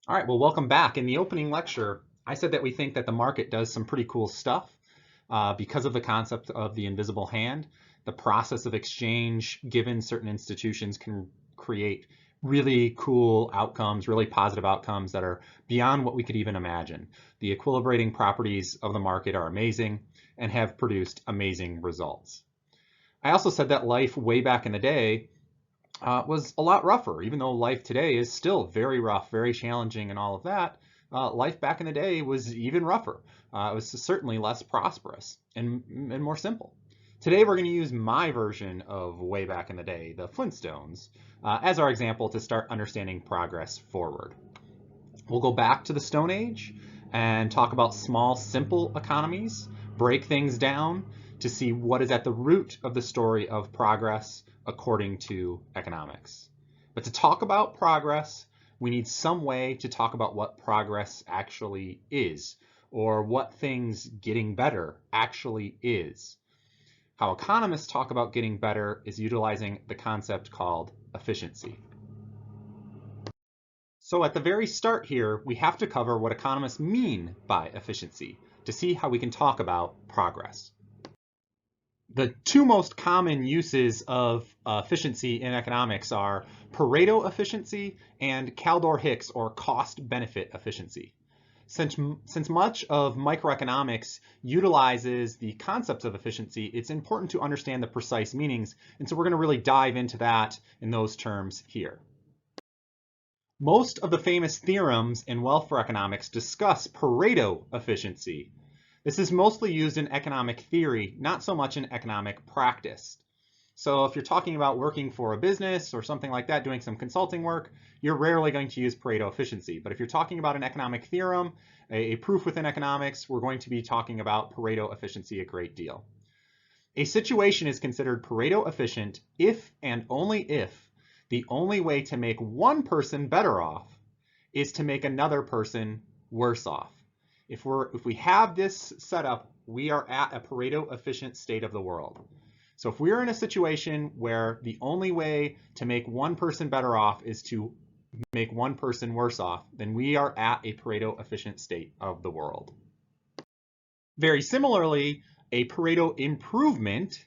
All right, well, welcome back. In the opening lecture, I said that we think that the market does some pretty cool stuff because of the concept of the invisible hand. The process of exchange given certain institutions can create really cool outcomes, really positive outcomes that are beyond what we could even imagine. The equilibrating properties of the market are amazing and have produced amazing results. I also said that life way back in the day was a lot rougher. Even though life today is still very rough, very challenging, and all of that, life back in the day was even rougher. It was certainly less prosperous and more simple. Today, we're going to use my version of way back in the day, the Flintstones, as our example to start understanding progress forward. We'll go back to the Stone Age and talk about small, simple economies, break things down to see what is at the root of the story of progress according to economics. But to talk about progress, we need some way to talk about what progress actually is, or what things getting better actually is. How economists talk about getting better is utilizing the concept called efficiency. So at the very start here, we have to cover what economists mean by efficiency to see how we can talk about progress. The two most common uses of efficiency in economics are Pareto efficiency and kaldor-hicks or cost-benefit efficiency. Since much of microeconomics utilizes the concepts of efficiency, it's important to understand the precise meanings, and so we're going to really dive into that in those terms here. Most of the famous theorems in welfare economics discuss Pareto efficiency. This is mostly used in economic theory, not so much in economic practice. So if you're talking about working for a business or something like that, doing some consulting work, you're rarely going to use Pareto efficiency. But if you're talking about an economic theorem, a proof within economics, we're going to be talking about Pareto efficiency a great deal. A situation is considered Pareto efficient if and only if the only way to make one person better off is to make another person worse off. If we have this set up, we are at a Pareto efficient state of the world. So if we're in a situation where the only way to make one person better off is to make one person worse off, then we are at a Pareto efficient state of the world. Very similarly, a Pareto improvement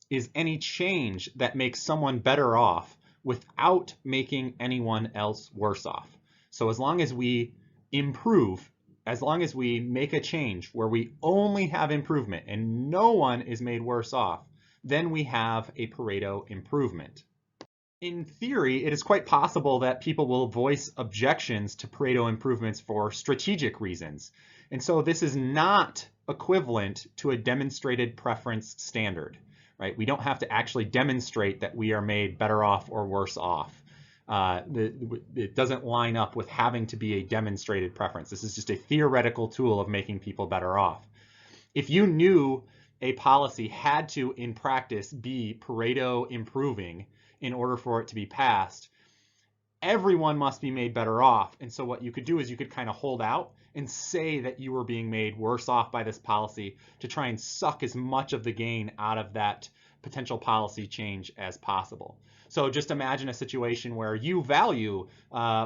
is any change that makes someone better off without making anyone else worse off. So as long as we improve, as long as we make a change where we only have improvement and no one is made worse off, then we have a Pareto improvement. In theory, it is quite possible that people will voice objections to Pareto improvements for strategic reasons. And so this is not equivalent to a demonstrated preference standard. Right? We don't have to actually demonstrate that we are made better off or worse off. It doesn't line up with having to be a demonstrated preference. This is just a theoretical tool of making people better off. If you knew a policy had to, in practice, be Pareto improving in order for it to be passed, everyone must be made better off. And so what you could do is you could kind of hold out and say that you were being made worse off by this policy to try and suck as much of the gain out of that potential policy change as possible. So just imagine a situation where you value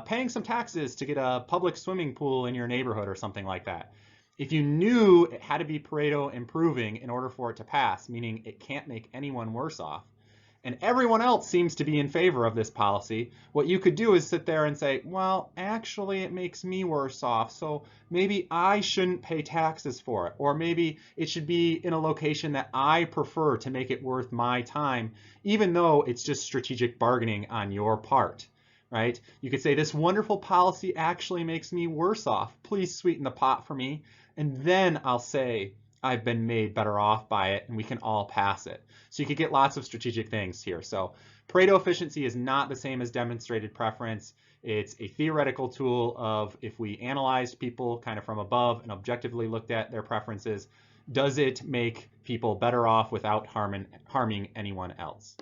paying some taxes to get a public swimming pool in your neighborhood or something like that. If you knew it had to be Pareto improving in order for it to pass, meaning it can't make anyone worse off, and everyone else seems to be in favor of this policy, what you could do is sit there and say, well, actually it makes me worse off, so maybe I shouldn't pay taxes for it, or maybe it should be in a location that I prefer to make it worth my time, even though it's just strategic bargaining on your part, right? You could say, this wonderful policy actually makes me worse off. Please sweeten the pot for me, and then I'll say, I've been made better off by it, and we can all pass it. So you could get lots of strategic things here. So Pareto efficiency is not the same as demonstrated preference. It's a theoretical tool of if we analyzed people kind of from above and objectively looked at their preferences, does it make people better off without harming anyone else?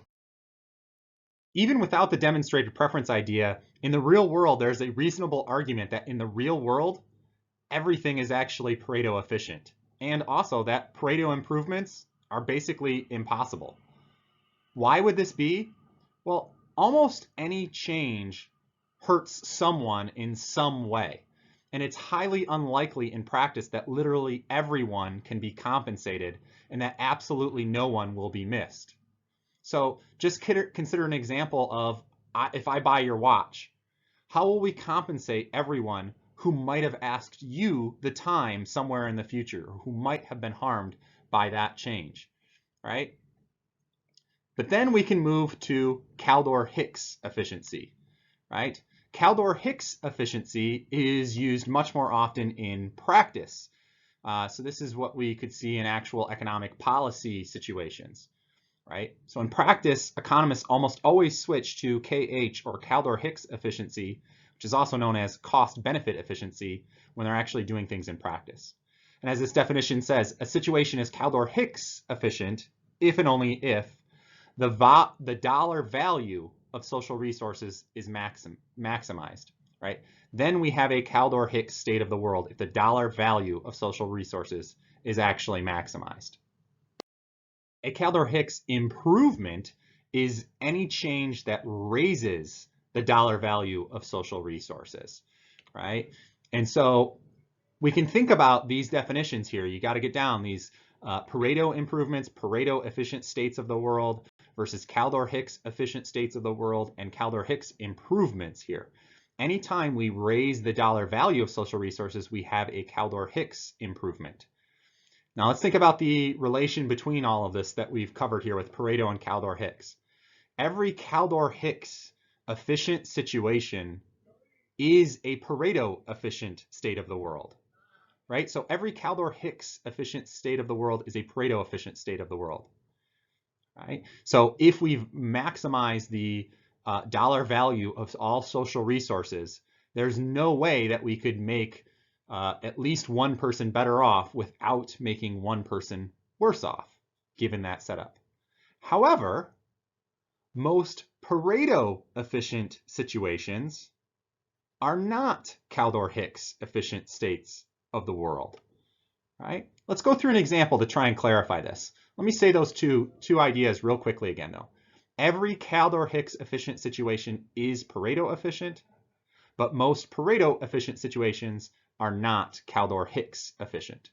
Even without the demonstrated preference idea, in the real world, there's a reasonable argument that in the real world, everything is actually Pareto efficient. And also that Pareto improvements are basically impossible. Why would this be? Well, almost any change hurts someone in some way. And it's highly unlikely in practice that literally everyone can be compensated and that absolutely no one will be missed. So just consider an example of if I buy your watch, how will we compensate everyone who might have asked you the time somewhere in the future, or who might have been harmed by that change, right? But then we can move to Kaldor-Hicks efficiency, right? Kaldor-Hicks efficiency is used much more often in practice. So this is what we could see in actual economic policy situations, right? So in practice, economists almost always switch to KH, or Kaldor-Hicks efficiency, which is also known as cost-benefit efficiency, when they're actually doing things in practice. And as this definition says, a situation is Kaldor-Hicks efficient if and only if the dollar value of social resources is maximized, right? Then we have a Kaldor-Hicks state of the world if the dollar value of social resources is actually maximized. A Kaldor-Hicks improvement is any change that raises the dollar value of social resources, right? And so we can think about these definitions here. You got to get down these Pareto improvements, Pareto efficient states of the world versus Kaldor-Hicks efficient states of the world, and Kaldor-Hicks improvements here. Anytime we raise the dollar value of social resources, we have a Kaldor-Hicks improvement. Now let's think about the relation between all of this that we've covered here with Pareto and Kaldor-Hicks. Every Kaldor-Hicks efficient situation is a Pareto efficient state of the world, right? So every Kaldor-Hicks efficient state of the world is a Pareto efficient state of the world, right? So if we've maximized the dollar value of all social resources, there's no way that we could make at least one person better off without making one person worse off, given that setup. However, most Pareto efficient situations are not Kaldor-Hicks efficient states of the world, right? Let's go through an example to try and clarify this. Let me say those two ideas real quickly again, though. Every Kaldor-Hicks efficient situation is Pareto efficient, but most Pareto efficient situations are not Kaldor-Hicks efficient.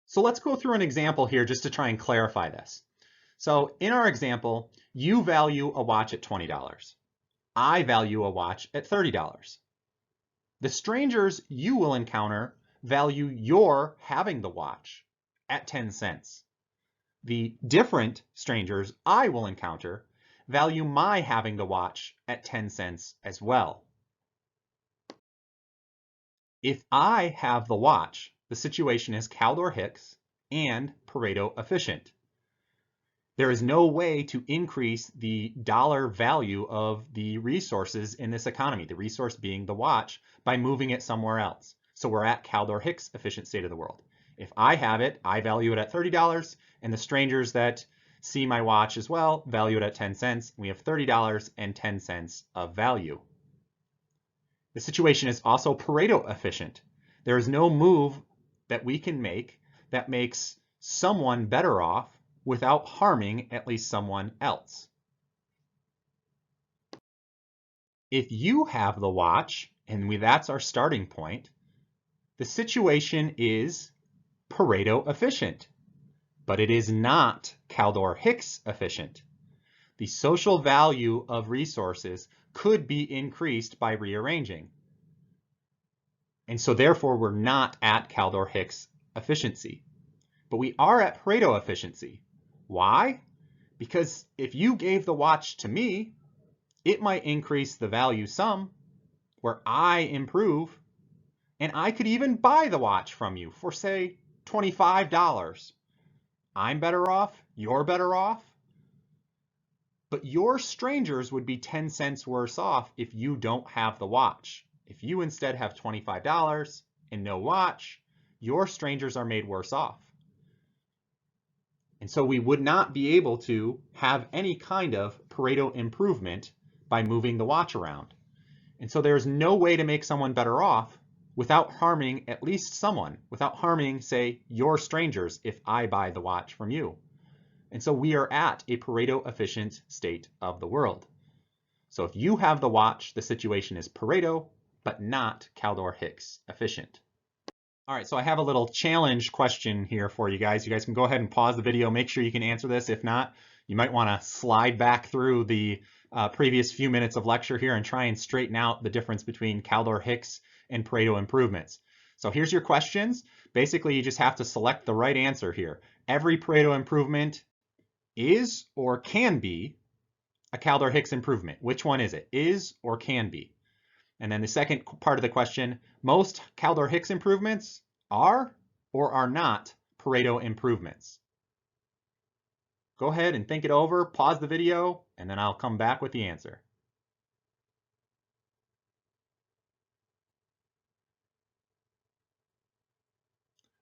So let's go through an example here just to try and clarify this. So in our example, you value a watch at $20. I value a watch at $30. The strangers you will encounter value your having the watch at 10 cents. The different strangers I will encounter value my having the watch at 10 cents as well. If I have the watch, the situation is Kaldor-Hicks and Pareto efficient. There is no way to increase the dollar value of the resources in this economy, the resource being the watch, by moving it somewhere else. So we're at Kaldor-Hicks efficient state of the world. If I have it, I value it at $30, and the strangers that see my watch as well value it at 10 cents. We have $30 and 10 cents of value. The situation is also Pareto efficient. There is no move that we can make that makes someone better off without harming at least someone else. If you have the watch, and that's our starting point, the situation is Pareto efficient, but it is not Kaldor-Hicks efficient. The social value of resources could be increased by rearranging. And so therefore we're not at Kaldor-Hicks efficiency, but we are at Pareto efficiency. Why? Because if you gave the watch to me, it might increase the value some, where I improve, and I could even buy the watch from you for, say, $25. I'm better off, you're better off, but your strangers would be 10 cents worse off if you don't have the watch. If you instead have $25 and no watch, your strangers are made worse off. And so we would not be able to have any kind of Pareto improvement by moving the watch around. And so there's no way to make someone better off without harming at least someone, without harming, say, your strangers if I buy the watch from you. And so we are at a Pareto efficient state of the world. So if you have the watch, the situation is Pareto, but not kaldor-hicks efficient. All right, so I have a little challenge question here for you guys. You guys can go ahead and pause the video, make sure you can answer this. If not, you might want to slide back through the previous few minutes of lecture here and try and straighten out the difference between kaldor-hicks and Pareto improvements. So here's your questions. Basically, you just have to select the right answer here. Every Pareto improvement is or can be a kaldor-hicks improvement. Which one is it? Is or can be? And then the second part of the question, most kaldor-hicks improvements are or are not Pareto improvements. Go ahead and think it over, pause the video, and then I'll come back with the answer.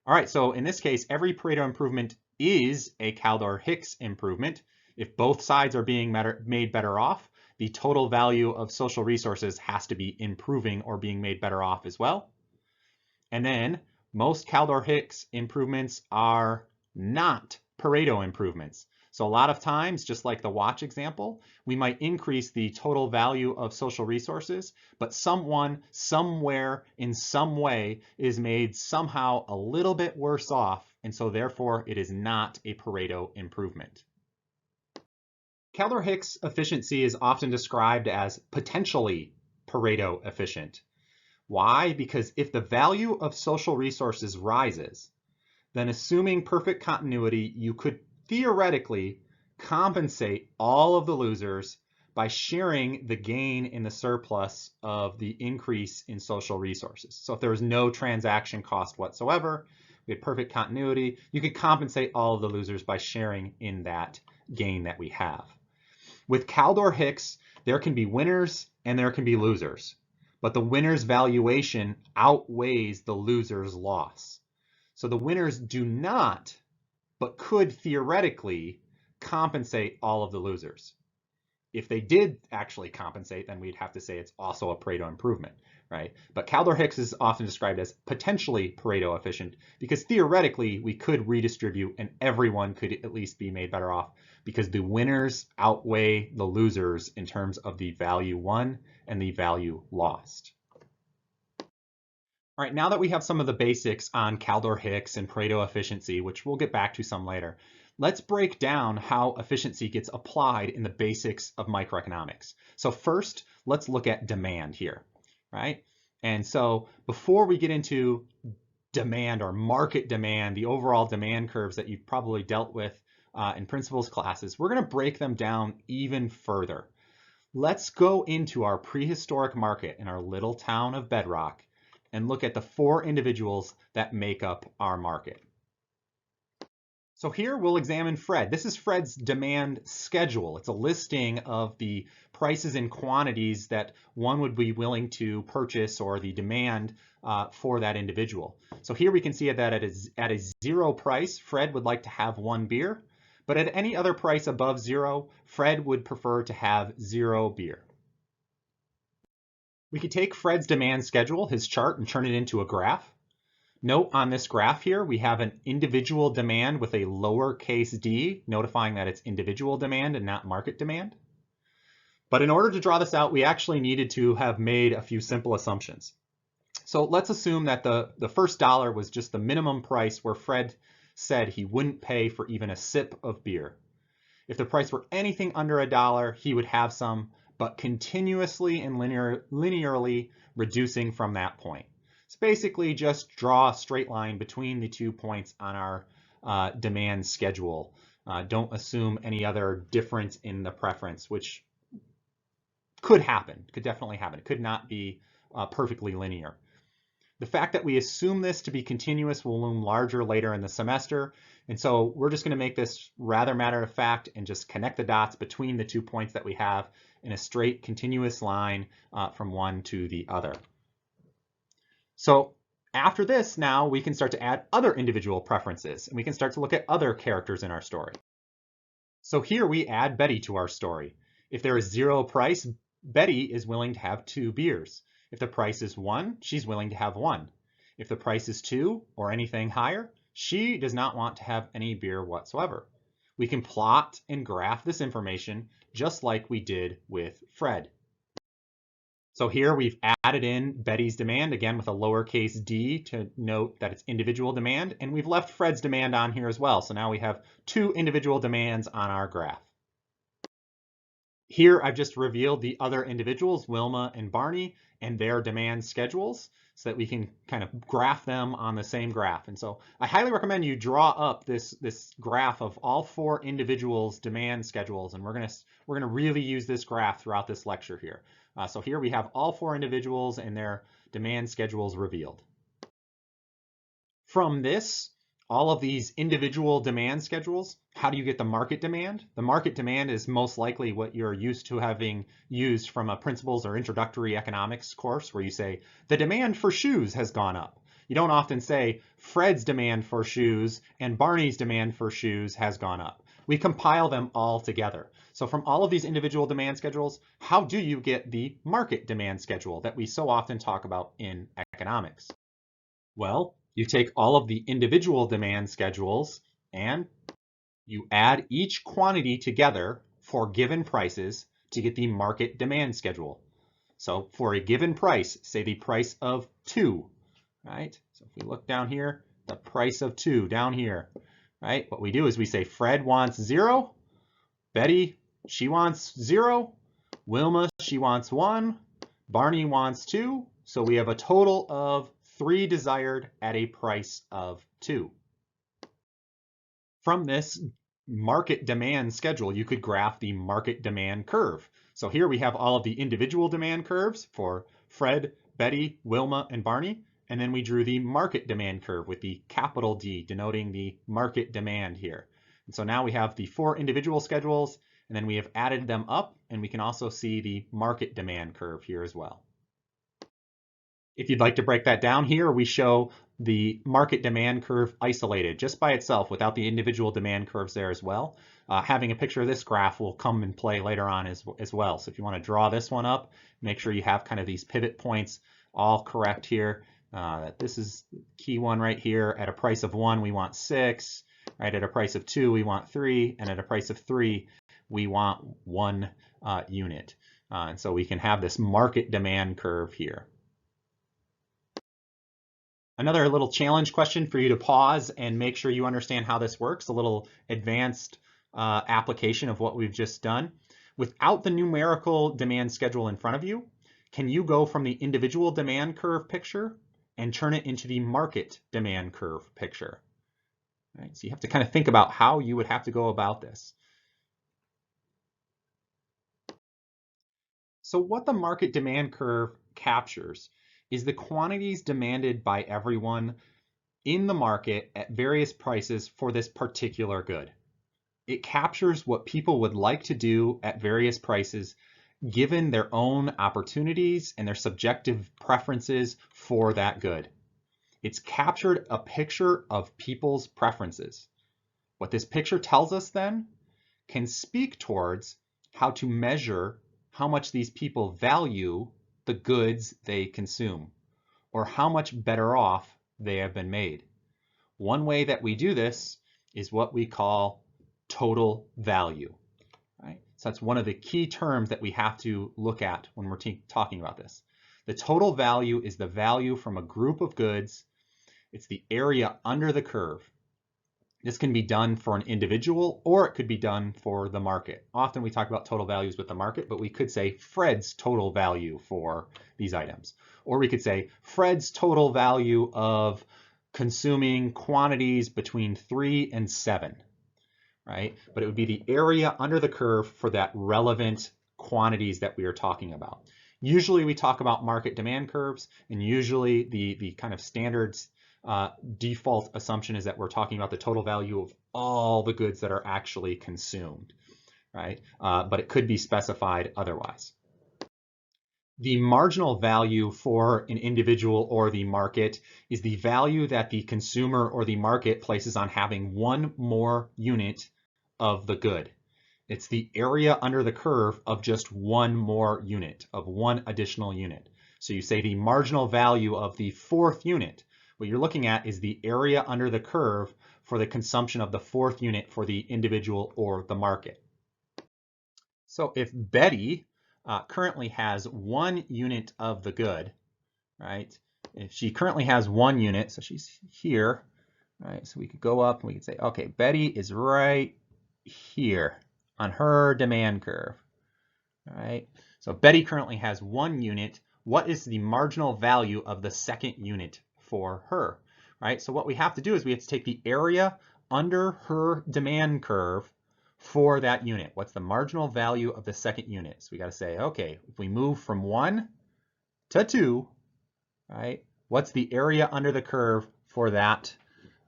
All right, so in this case, every Pareto improvement is a kaldor-hicks improvement. If both sides are being made better off, the total value of social resources has to be improving or being made better off as well. And then most kaldor-hicks improvements are not Pareto improvements. So a lot of times, just like the watch example, we might increase the total value of social resources, but someone, somewhere, in some way is made somehow a little bit worse off, and so therefore it is not a Pareto improvement. Kaldor-hicks efficiency is often described as potentially Pareto efficient. Why? Because if the value of social resources rises, then assuming perfect continuity, you could theoretically compensate all of the losers by sharing the gain in the surplus of the increase in social resources. So if there was no transaction cost whatsoever, we had perfect continuity, you could compensate all of the losers by sharing in that gain that we have. With kaldor-hicks, there can be winners and there can be losers, but the winner's valuation outweighs the loser's loss. So the winners do not, but could theoretically compensate all of the losers. If they did actually compensate, then we'd have to say it's also a Pareto improvement, right? But kaldor-hicks is often described as potentially Pareto efficient because theoretically we could redistribute and everyone could at least be made better off because the winners outweigh the losers in terms of the value won and the value lost. All right, now that we have some of the basics on kaldor-hicks and Pareto efficiency, which we'll get back to some later, let's break down how efficiency gets applied in the basics of microeconomics. So first, let's look at demand here, right? And so before we get into demand or market demand, the overall demand curves that you've probably dealt with in principles classes, we're going to break them down even further. Let's go into our prehistoric market in our little town of Bedrock and look at the 4 individuals that make up our market. So here we'll examine Fred. This is Fred's demand schedule. It's a listing of the prices and quantities that one would be willing to purchase or the demand for that individual. So here we can see that at a 0 price, Fred would like to have 1 beer, but at any other price above 0, Fred would prefer to have 0 beer. We could take Fred's demand schedule, his chart, and turn it into a graph. Note on this graph here, we have an individual demand with a lowercase d, notifying that it's individual demand and not market demand. But in order to draw this out, we actually needed to have made a few simple assumptions. So let's assume that the first dollar was just the minimum price where Fred said he wouldn't pay for even a sip of beer. If the price were anything under $1, he would have some, but continuously and linearly reducing from that point. So basically just draw a straight line between the 2 points on our demand schedule. Don't assume any other difference in the preference, which could happen, could definitely happen. It could not be perfectly linear. The fact that we assume this to be continuous will loom larger later in the semester. And so we're just going to make this rather matter of fact and just connect the dots between the 2 points that we have in a straight continuous line from one to the other. So after this, now we can start to add other individual preferences and we can start to look at other characters in our story. So here we add Betty to our story. If there is 0 price, Betty is willing to have 2 beers. If the price is 1, she's willing to have 1. If the price is 2 or anything higher, she does not want to have any beer whatsoever. We can plot and graph this information just like we did with Fred. So here we've added in Betty's demand, again with a lowercase d to note that it's individual demand, and we've left Fred's demand on here as well. So now we have two individual demands on our graph. Here I've just revealed the other individuals, Wilma and Barney, and their demand schedules so that we can kind of graph them on the same graph. And so I highly recommend you draw up this graph of all four individuals' demand schedules, and we're gonna really use this graph throughout this lecture here. So here we have all four individuals and their demand schedules revealed. From this, all of these individual demand schedules, how do you get the market demand? The market demand is most likely what you're used to having used from a principles or introductory economics course where you say, the demand for shoes has gone up. You don't often say Fred's demand for shoes and Barney's demand for shoes has gone up. We compile them all together. So from all of these individual demand schedules, how do you get the market demand schedule that we so often talk about in economics? Well, you take all of the individual demand schedules and you add each quantity together for given prices to get the market demand schedule. So for a given price, say the price of 2, right? So if we look down here, the price of 2 down here, right? What we do is we say Fred wants 0, Betty, she wants 0, Wilma, she wants 1, Barney wants 2. So we have a total of 3 desired at a price of 2. From this market demand schedule, you could graph the market demand curve. So here we have all of the individual demand curves for Fred, Betty, Wilma, and Barney. And then we drew the market demand curve with the capital D denoting the market demand here. And so now we have the 4 individual schedules, and then we have added them up, and we can also see the market demand curve here as well. If you'd like to break that down here, we show the market demand curve isolated just by itself without the individual demand curves there as well. Having a picture of this graph will come in play later on as well. So if you want to draw this one up, make sure you have kind of these pivot points all correct here. This is the key one right here. At a price of 1, we want 6. Right? At a price of 2, we want 3. And at a price of 3, we want 1 unit. And so we can have this market demand curve here. Another little challenge question for you to pause and make sure you understand how this works, a little advanced application of what we've just done. Without the numerical demand schedule in front of you, can you go from the individual demand curve picture and turn it into the market demand curve picture? Right, so you have to kind of think about how you would have to go about this. So what the market demand curve captures is the quantities demanded by everyone in the market at various prices for this particular good. It captures what people would like to do at various prices given their own opportunities and their subjective preferences for that good. It's captured a picture of people's preferences. What this picture tells us then can speak towards how to measure how much these people value the goods they consume, or how much better off they have been made. One way that we do this is what we call total value. Right? So that's one of the key terms that we have to look at when we're talking about this. The total value is the value from a group of goods. It's the area under the curve. This can be done for an individual, or it could be done for the market. Often we talk about total values with the market, but we could say Fred's total value for these items. Or we could say Fred's total value of consuming quantities between 3 and 7, right? But it would be the area under the curve for that relevant quantities that we are talking about. Usually we talk about market demand curves, and usually the kind of standards default assumption is that we're talking about the total value of all the goods that are actually consumed, right? But it could be specified otherwise. The marginal value for an individual or the market is the value that the consumer or the market places on having one more unit of the good. It's the area under the curve of just one more unit, of one additional unit. So you say the marginal value of the 4th unit. What you're looking at is the area under the curve for the consumption of the 4th unit for the individual or the market. So if Betty currently has 1 unit of the good, right? If she currently has 1 unit, so she's here, right? So we could go up and we could say, okay, Betty is right here on her demand curve, all right? So Betty currently has 1 unit. What is the marginal value of the second unit for her, right? So what we have to do is we have to take the area under her demand curve for that unit. What's the marginal value of the second unit? So we got to say, okay, if we move from 1 to 2, right, what's the area under the curve for that,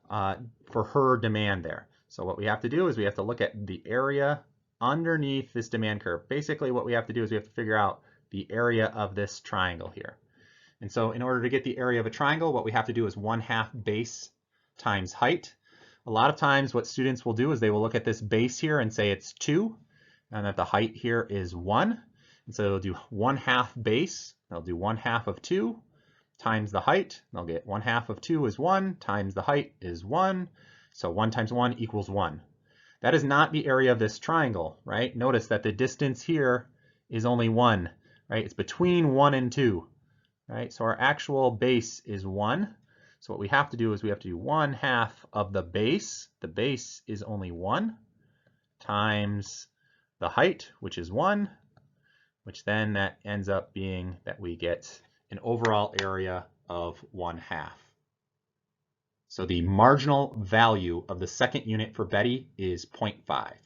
for her demand there? So what we have to do is we have to look at the area underneath this demand curve. Basically, what we have to do is we have to figure out the area of this triangle here. And so in order to get the area of a triangle, what we have to do is 1/2 base times height. A lot of times what students will do is they will look at this base here and say it's 2, and that the height here is 1. And so they'll do 1/2 base. They'll do 1/2 of 2 times the height. They'll get 1/2 of 2 is 1 times the height is 1. So 1 times 1 equals 1. That is not the area of this triangle, right? Notice that the distance here is only 1, right? It's between 1 and 2, right? So our actual base is 1. So what we have to do is we have to do 1/2 of the base. The base is only 1 times the height, which is 1, which then that ends up being that we get an overall area of 1/2. So the marginal value of the second unit for Betty is 0.5.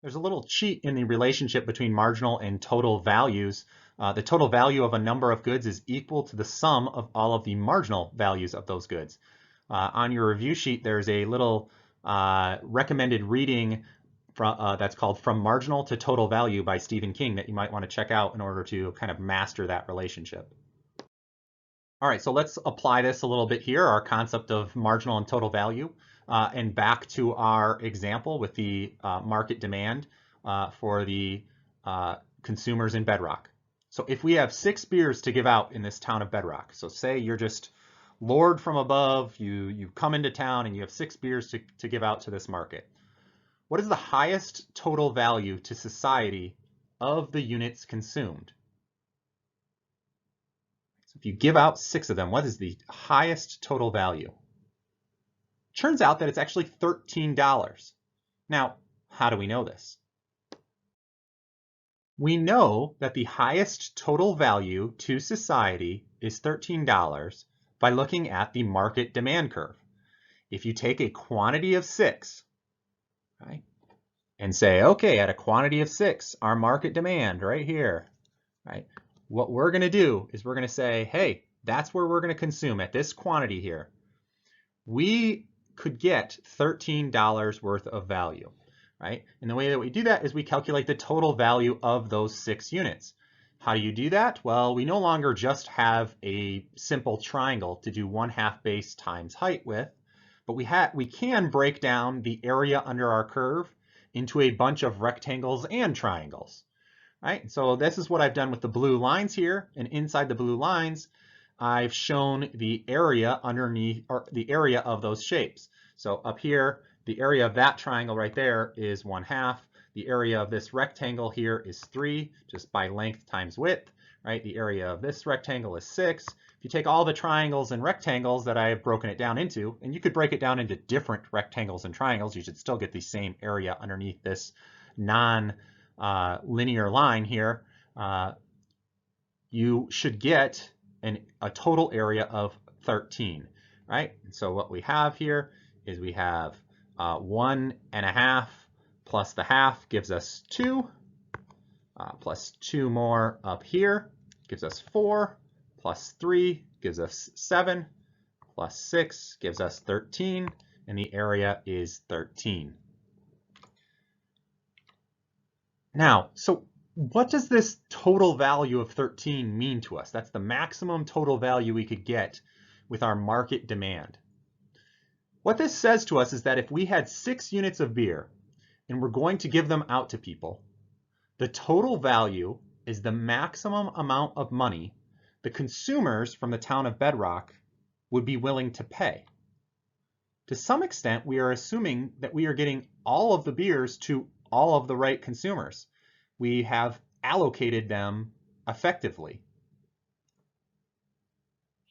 There's a little cheat in the relationship between marginal and total values. The total value of a number of goods is equal to the sum of all of the marginal values of those goods. On your review sheet, there's a little recommended reading that's called From Marginal to Total Value by Stephen King that you might want to check out in order to kind of master that relationship. All right, so let's apply this a little bit here, our concept of marginal and total value, and back to our example with the market demand for the consumers in Bedrock. So if we have 6 beers to give out in this town of Bedrock, so say you're just Lord from above, you come into town and you have 6 beers to give out to this market. What is the highest total value to society of the units consumed? So if you give out 6 of them, what is the highest total value? Turns out that it's actually $13. Now, how do we know this? We know that the highest total value to society is $13 by looking at the market demand curve. If you take a quantity of 6, right, and say, okay, at a quantity of 6, our market demand right here, right, what we're going to do is we're going to say, hey, that's where we're going to consume at this quantity here. We could get $13 worth of value, right? And the way that we do that is we calculate the total value of those 6 units. How do you do that? Well, we no longer just have a simple triangle to do 1/2 base times height with, but we can break down the area under our curve into a bunch of rectangles and triangles, right? So this is what I've done with the blue lines here, and inside the blue lines, I've shown the area underneath, or the area of those shapes. So up here, the area of that triangle right there is 1/2. The area of this rectangle here is 3, just by length times width, right? The area of this rectangle is 6. If you take all the triangles and rectangles that I have broken it down into, and you could break it down into different rectangles and triangles, you should still get the same area underneath this non-linear line here. You should get a total area of 13, right? And so what we have here is we have 1.5 plus the half gives us 2, plus 2 more up here gives us 4, plus 3 gives us 7, plus 6 gives us 13, and the area is 13. Now, so what does this total value of 13 mean to us? That's the maximum total value we could get with our market demand. What this says to us is that if we had 6 units of beer and we're going to give them out to people, the total value is the maximum amount of money the consumers from the town of Bedrock would be willing to pay. To some extent, we are assuming that we are getting all of the beers to all of the right consumers. We have allocated them effectively.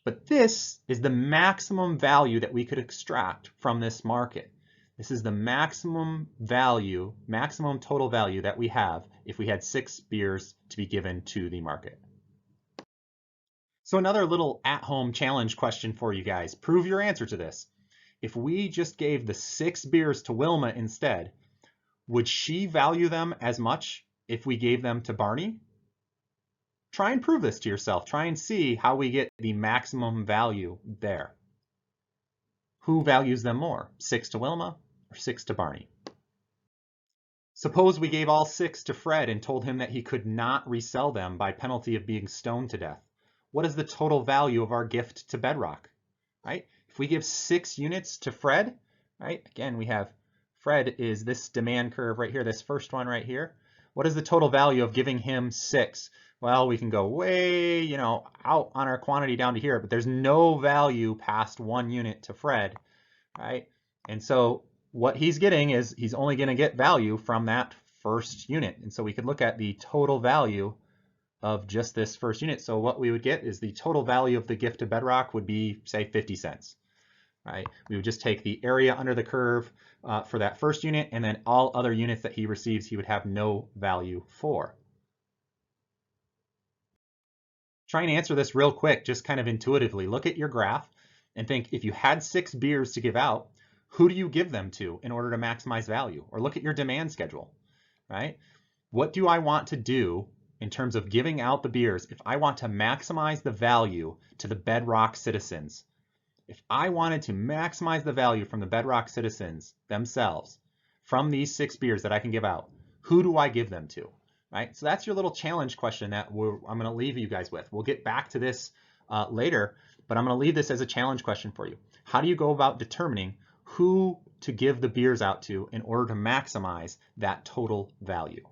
But this is the maximum value that we could extract from this market. This is the maximum value, maximum total value that we have if we had 6 beers to be given to the market. So another little at-home challenge question for you guys. Prove your answer to this. If we just gave the 6 beers to Wilma instead, would she value them as much if we gave them to Barney? Try and prove this to yourself. Try and see how we get the maximum value there. Who values them more, 6 to Wilma or 6 to Barney? Suppose we gave all 6 to Fred and told him that he could not resell them by penalty of being stoned to death. What is the total value of our gift to Bedrock? Right? If we give 6 units to Fred, right? Again, we have Fred is this demand curve right here, this first one right here. What is the total value of giving him 6? Well, we can go way, out on our quantity down to here, but there's no value past 1 unit to Fred, right? And so what he's getting is he's only going to get value from that first unit. And so we could look at the total value of just this first unit. So what we would get is the total value of the gift to Bedrock would be, say, 50 cents, right? We would just take the area under the curve for that first unit, and then all other units that he receives, he would have no value for. Try and answer this real quick, just kind of intuitively. Look at your graph and think, if you had 6 beers to give out, who do you give them to in order to maximize value? Or look at your demand schedule, right? What do I want to do in terms of giving out the beers if I want to maximize the value to the Bedrock citizens? If I wanted to maximize the value from the Bedrock citizens themselves from these 6 beers that I can give out, who do I give them to? Right? So that's your little challenge question that I'm going to leave you guys with. We'll get back to this later, but I'm going to leave this as a challenge question for you. How do you go about determining who to give the beers out to in order to maximize that total value?